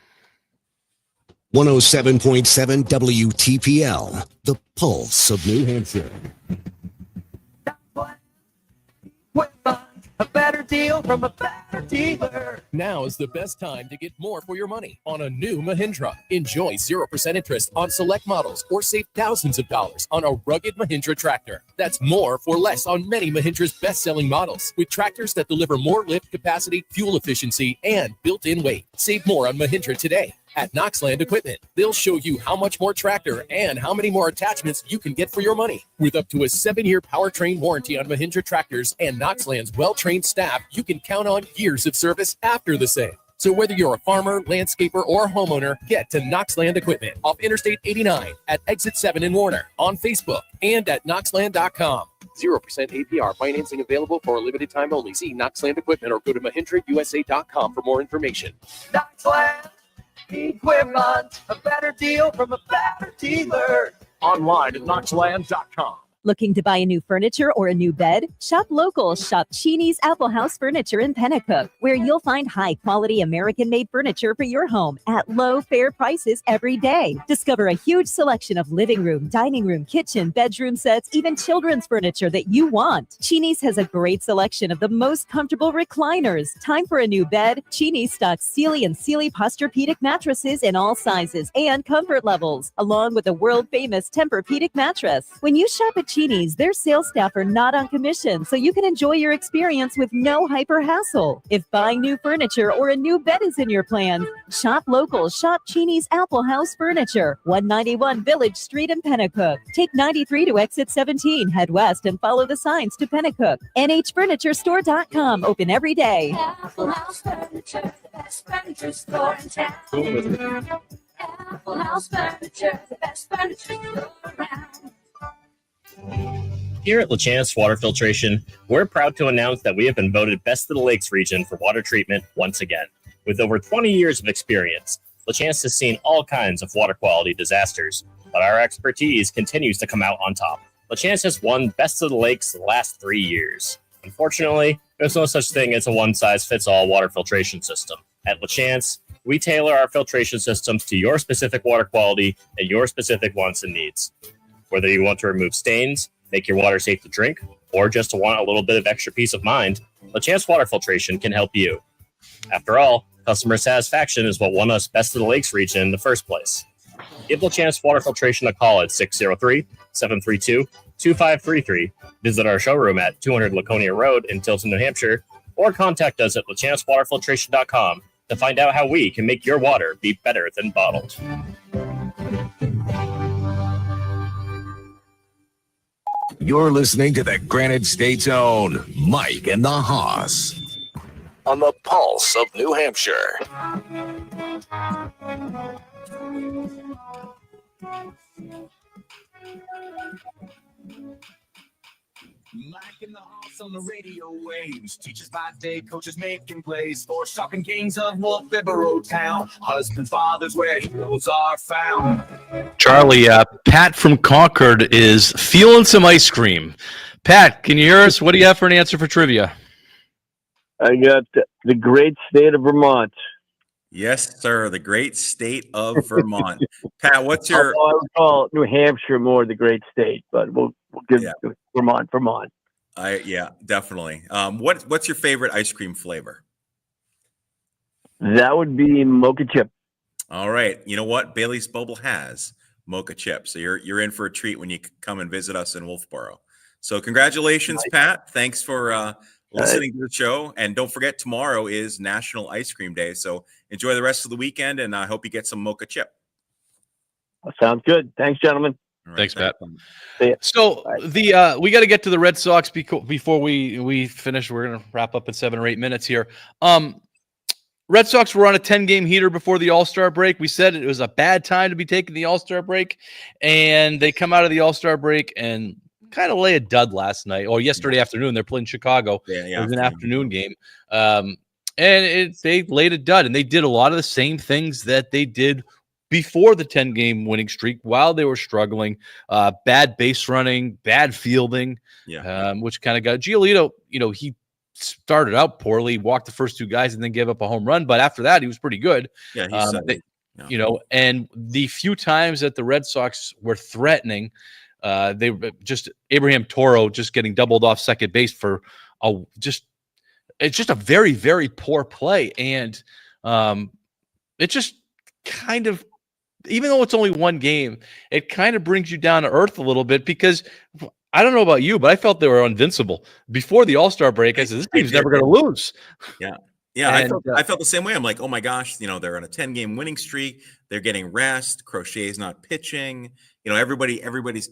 107.7 WTPL, the pulse of New Hampshire. A better deal from a better dealer. Now is the best time to get more for your money on a new Mahindra. Enjoy 0% interest on select models or save thousands of dollars on a rugged Mahindra tractor. That's more for less on many Mahindra's best-selling models with tractors that deliver more lift capacity, fuel efficiency, and built-in weight. Save more on Mahindra today at Knoxland Equipment. They'll show you how much more tractor and how many more attachments you can get for your money. With up to a 7-year powertrain warranty on Mahindra tractors and Knoxland's well-trained staff, you can count on years of service after the sale. So whether you're a farmer, landscaper, or homeowner, get to Knoxland Equipment off Interstate 89 at Exit 7 in Warner, on Facebook, and at Knoxland.com. 0% APR financing available for a limited time only. See Knoxland Equipment or go to MahindraUSA.com for more information. Knoxland Equipment, a better deal from a better dealer. Online at Knoxland.com. Looking to buy a new furniture or a new bed? Shop local. Shop Cheney's Apple House Furniture in Pennacook, where you'll find high-quality American-made furniture for your home at low, fair prices every day. Discover a huge selection of living room, dining room, kitchen, bedroom sets, even children's furniture that you want. Cheney's has a great selection of the most comfortable recliners. Time for a new bed? Cheney's stocks Sealy and Sealy Posturepedic mattresses in all sizes and comfort levels, along with a world-famous Tempur-Pedic mattress. When you shop at Cheney's, their sales staff are not on commission, so you can enjoy your experience with no hyper hassle. If buying new furniture or a new bed is in your plans, shop local. Shop Cheney's Apple House Furniture, 191 Village Street in Pennacook. Take 93 to exit 17. Head west and follow the signs to Pennacook. NHFurnitureStore.com. Open every day. Apple House Furniture, the best furniture store in town. Apple House Furniture, the best furniture store around. Here at LaChance Water Filtration, we're proud to announce that we have been voted Best of the Lakes region for water treatment once again. With over 20 years of experience, LaChance has seen all kinds of water quality disasters, but our expertise continues to come out on top. LaChance has won Best of the Lakes the last 3 years. Unfortunately, there's no such thing as a one-size-fits-all water filtration system. At LaChance, we tailor our filtration systems to your specific water quality and your specific wants and needs. Whether you want to remove stains, make your water safe to drink, or just want a little bit of extra peace of mind, LaChance Water Filtration can help you. After all, customer satisfaction is what won us Best of the Lakes region in the first place. Give LaChance Water Filtration a call at 603-732-2533, visit our showroom at 200 Laconia Road in Tilton, New Hampshire, or contact us at LaChanceWaterFiltration.com to find out how we can make your water be better than bottled. You're listening to the Granite State's own Mike and the Hoss on the Pulse of New Hampshire. Mike and the Hoss on the radio waves. Teachers by day, coaches making plays. For shocking kings of Wolf Bibero Town. Husband, fathers, where heroes are found. Charlie, Pat from Concord is feeling some ice cream. Pat, can you hear us? What do you have for an answer for trivia? I got the great state of Vermont. Yes, sir. The great state of Vermont. Pat, what's your? I would call New Hampshire more the great state, but we'll give Vermont. Yeah, definitely. What's your favorite ice cream flavor? That would be mocha chip. All right. You know what? Bailey's Bubble has mocha chip, so you're in for a treat when you come and visit us in Wolfboro. So congratulations, Pat. Thanks for listening to the show. And don't forget, tomorrow is National Ice Cream Day. So enjoy the rest of the weekend, and I hope you get some mocha chip. Sounds good. Thanks, gentlemen. Right, thanks, Pat. So we got to get to the Red Sox before we finish. We're going to wrap up in 7 or 8 minutes here. Red Sox were on a 10-game heater before the All-Star break. We said it was a bad time to be taking the All-Star break, and they come out of the All-Star break and kind of lay a dud last night or yesterday afternoon. They're playing Chicago. It was an afternoon game. And they laid a dud, and they did a lot of the same things that they did before the 10-game winning streak while they were struggling. Bad base running, bad fielding, which kind of got Giolito, he started out poorly, walked the first 2 guys, and then gave up a home run. But after that, he was pretty good. Yeah, and the few times that the Red Sox were threatening, they were just Abraham Toro just getting doubled off second base for it's just a very, very poor play. And it just kind of, even though it's only 1 game, it kind of brings you down to earth a little bit, because I don't know about you, but I felt they were invincible before the All-Star break. I said, this team's never going to lose. Yeah. And, I felt the same way. I'm like, oh my gosh, they're on a 10-game winning streak. They're getting rest. Crochet's not pitching. Everybody's,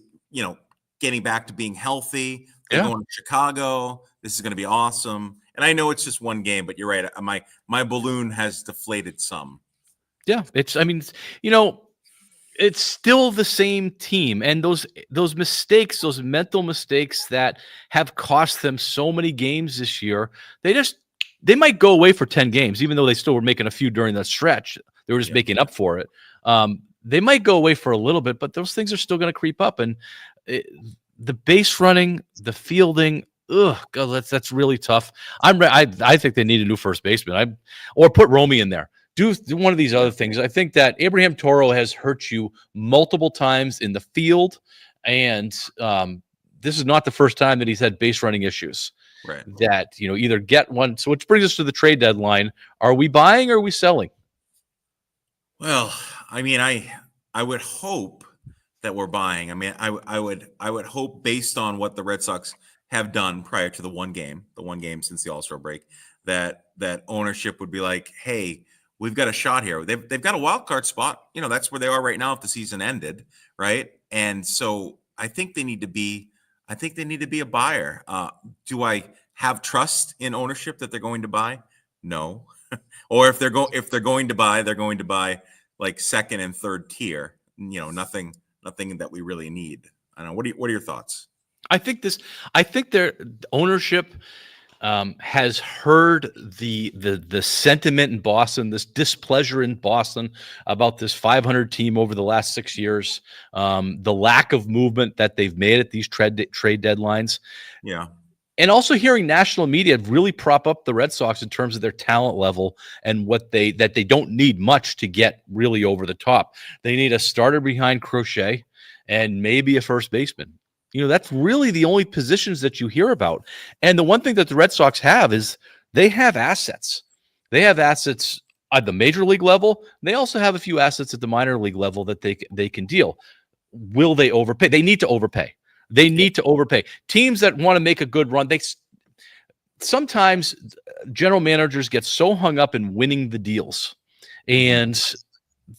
getting back to being healthy. They're going to Chicago. This is going to be awesome. And I know it's just 1 game, but you're right. My balloon has deflated some. Yeah, it's still the same team, and those mistakes, those mental mistakes that have cost them so many games this year, they might go away for 10 games, even though they still were making a few during that stretch. They were just making up for it. They might go away for a little bit, but those things are still going to creep up. And the base running, the fielding. Ugh, God, that's really tough. I think they need a new first baseman. Or put Romy in there. Do one of these other things. I think that Abraham Toro has hurt you multiple times in the field, and this is not the first time that he's had base running issues. Right. That either get one. So which brings us to the trade deadline. Are we buying or are we selling? Well, I mean, I would hope that we're buying. I mean, I would hope, based on what the Red Sox have done prior to the one game since the All-Star break, that ownership would be like, hey, we've got a shot here. They've got a wild card spot. That's where they are right now if the season ended, right? And so I think they need to be a buyer. Do I have trust in ownership that they're going to buy? No. Or if they're going to buy, they're going to buy like second and third tier. Nothing that we really need. I don't know. What are your thoughts? I think their ownership has heard the sentiment in Boston, this displeasure in Boston about this 500 team over the last 6 years, the lack of movement that they've made at these trade deadlines. Yeah. And also hearing national media really prop up the Red Sox in terms of their talent level and that they don't need much to get really over the top. They need a starter behind Crochet and maybe a first baseman. That's really the only positions that you hear about. And the one thing that the Red Sox have is they have assets. They have assets at the major league level. They also have a few assets at the minor league level that they can deal. Will they overpay? They need to overpay. They need to overpay. Teams that want to make a good run, sometimes general managers get so hung up in winning the deals. And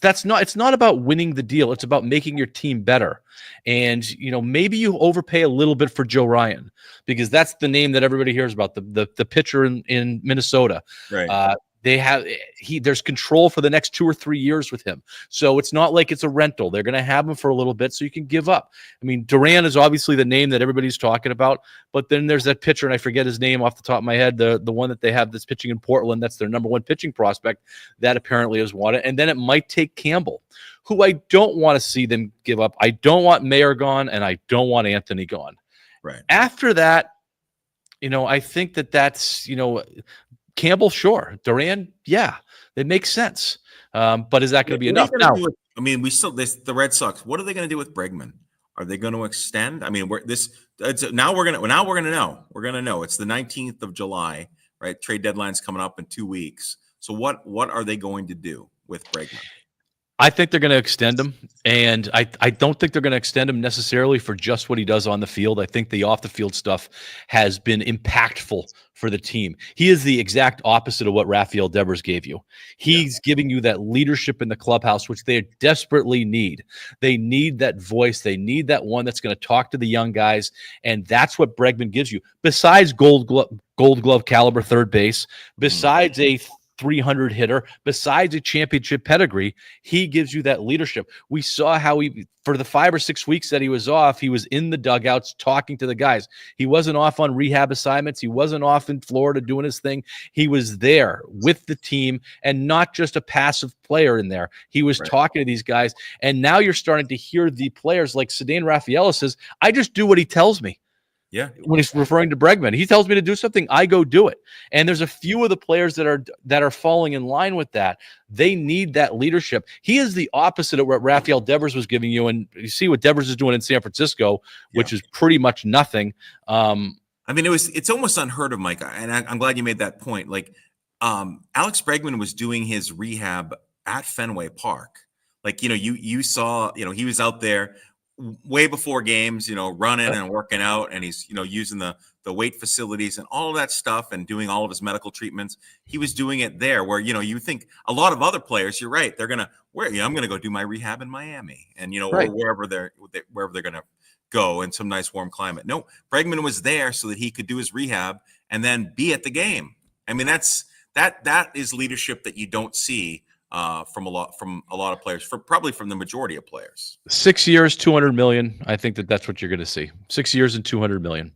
it's not about winning the deal. It's about making your team better. And, maybe you overpay a little bit for Joe Ryan because that's the name that everybody hears about, the pitcher in Minnesota. Right. There's control for the next 2 or 3 years with him. So it's not like it's a rental. They're going to have him for a little bit so you can give up. I mean, Duran is obviously the name that everybody's talking about, but then there's that pitcher, and I forget his name off the top of my head, the one that they have that's pitching in Portland. That's their number one pitching prospect that apparently is wanted. And then it might take Campbell, who I don't want to see them give up. I don't want Mayer gone, and I don't want Anthony gone. Right. After that, I think that's, Campbell, sure. Duran, yeah, it makes sense. But is that going to be enough? Now, the Red Sox. What are they going to do with Bregman? Are they going to extend? I mean, now we're going to know. We're going to know. It's the 19th of July, right? Trade deadline's coming up in 2 weeks. So what are they going to do with Bregman? I think they're going to extend him, and I don't think they're going to extend him necessarily for just what he does on the field. I think the off-the-field stuff has been impactful for the team. He is the exact opposite of what Rafael Devers gave you. He's giving you that leadership in the clubhouse, which they desperately need. They need that voice. They need that one that's going to talk to the young guys, and that's what Bregman gives you. Besides Gold Glove caliber third base, besides a 300 hitter, besides a championship pedigree, he gives you that leadership. We saw how for the 5 or 6 weeks that he was off, he was in the dugouts talking to the guys. He wasn't off on rehab assignments. He wasn't off in Florida doing his thing. He was there with the team and not just a passive player in there. He was talking to these guys. And now you're starting to hear the players like Ceddanne Rafaela says, I just do what he tells me. Yeah. When he's referring to Bregman, he tells me to do something, I go do it. And there's a few of the players that are falling in line with that. They need that leadership. He is the opposite of what Rafael Devers was giving you. And you see what Devers is doing in San Francisco, which is pretty much nothing. I mean, it's almost unheard of, Mike. And I'm glad you made that point. Like Alex Bregman was doing his rehab at Fenway Park. Like, you saw, he was out there way before games, running and working out, and he's, using the weight facilities and all of that stuff and doing all of his medical treatments. He was doing it there where, you think a lot of other players, you're right, they're going to, I'm going to go do my rehab in Miami and, or wherever they're going to go in some nice warm climate. No, Bregman was there so that he could do his rehab and then be at the game. I mean, that is leadership that you don't see from a lot of players, probably from the majority of players. 6 years, $200 million. I think that's what you're going to see. 6 years and $200 million,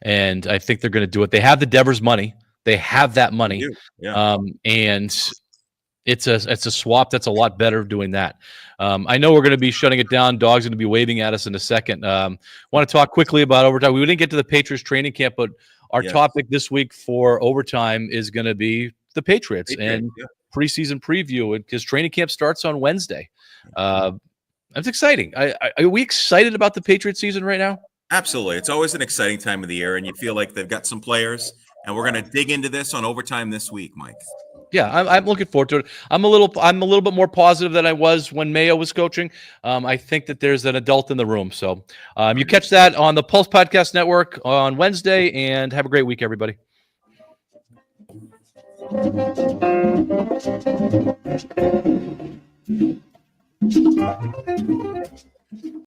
and I think they're going to do it. They have the Devers money. They have that money, Yeah. And It's a swap. That's a lot better doing that. I know we're going to be shutting it down. Dog's going to be waving at us in a second. Want to talk quickly about overtime. We didn't get to the Patriots training camp, but our topic this week for overtime is going to be the Patriots and preseason preview, because training camp starts on Wednesday. That's exciting. Are we excited about the Patriots season right now? Absolutely. It's always an exciting time of the year, and you feel like they've got some players, and we're going to dig into this on overtime this week, Mike. Yeah, I'm looking forward to it. I'm a little bit more positive than I was when Mayo was coaching. I think that there's an adult in the room. So you catch that on the Pulse Podcast Network on Wednesday, and have a great week, everybody.